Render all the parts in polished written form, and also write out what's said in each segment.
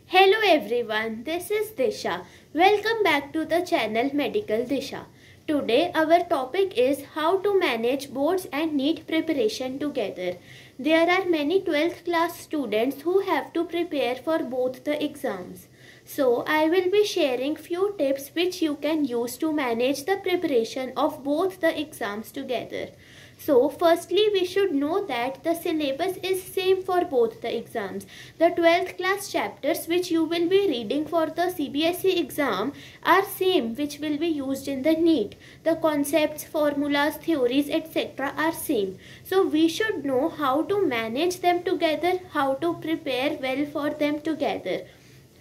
Hello everyone, this is Disha. Welcome back to the channel Medical Disha. Today our topic is how to manage boards and NEET preparation together. There are many 12th class students who have to prepare for both the exams. So I will be sharing few tips which you can use to manage the preparation of both the exams together. So firstly we should know that the syllabus is same for both the exams. The 12th class chapters which you will be reading for the CBSE exam are same which will be used in the NEET. The concepts, formulas, theories etc. are same. So we should know how to manage them together, how to prepare well for them together.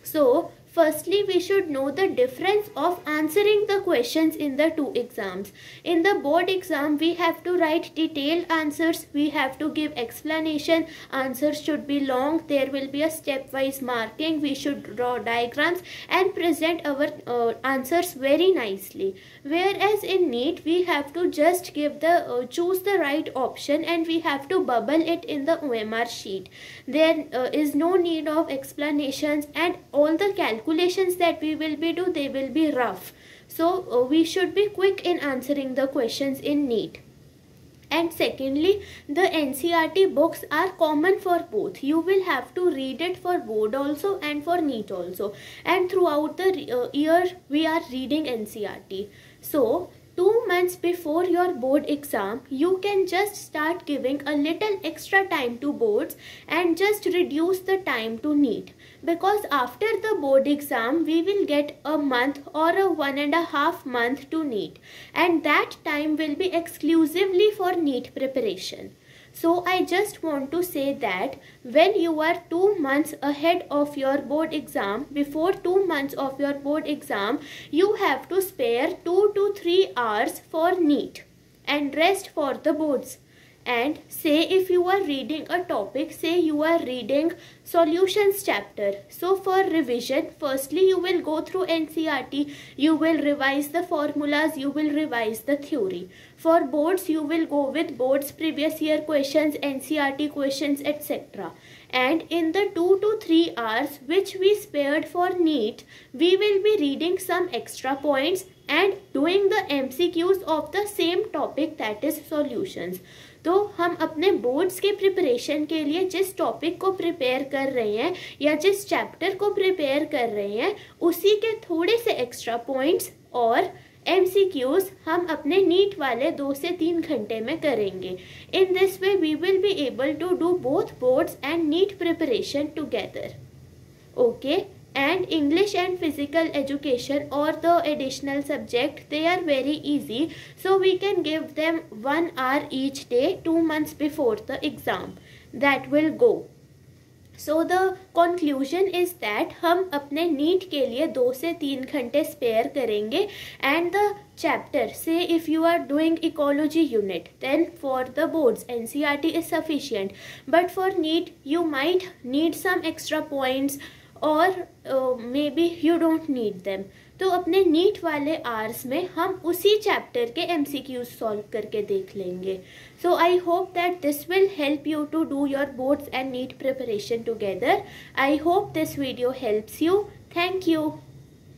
So firstly, we should know the difference of answering the questions in the two exams. In the board exam, we have to write detailed answers. We have to give explanation. Answers should be long. There will be a stepwise marking. We should draw diagrams and present our answers very nicely. Whereas in NEET, we have to just give the choose the right option and we have to bubble it in the OMR sheet. There is no need of explanations, and all the calculations that we will be do, they will be rough. So we should be quick in answering the questions in NEET. And secondly, the NCERT books are common for both. You will have to read it for board also and for NEET also. And throughout the year, we are reading NCERT. So 2 months before your board exam, you can just start giving a little extra time to boards and just reduce the time to NEET. Because after the board exam, we will get a month or a 1.5 months to NEET. And that time will be exclusively for NEET preparation. So I just want to say that when you are 2 months ahead of your board exam, before 2 months of your board exam, you have to spare 2 to 3 hours for NEET and rest for the boards. And say if you are reading a topic, say you are reading solutions chapter. So for revision, firstly you will go through NCERT, you will revise the formulas, you will revise the theory. For boards, you will go with boards previous year questions, NCERT questions etc. And in the 2 to 3 hours which we spared for NEET, we will be reading some extra points and doing the MCQs of the same topic, that is solutions. तो हम अपने boards के preparation के लिए जिस topic को prepare कर रहे हैं या जिस चैप्टर को प्रिपेयर कर रहे हैं उसी के थोड़े से एक्स्ट्रा पॉइंट्स और MCQs हम अपने नीट वाले 2 से 3 घंटे में करेंगे. In this way we will be able to do both boards and NEET preparation together. Okay. And English and physical education or the additional subject, they are very easy. So we can give them 1 hour each day 2 months before the exam. That will go. So the conclusion is that हम अपने NEET के लिए 2 से 3 घंटे spare करेंगे. And the chapter, say if you are doing ecology unit, then for the boards NCERT is sufficient. But for NEET you might need some extra points और may be you don't need them. तो अपने NEET वाले hours में हम उसी chapter के MCQs solve करके देख लेंगे. So I hope that this will help you to do your boards and NEET preparation together. I hope this video helps you. Thank you.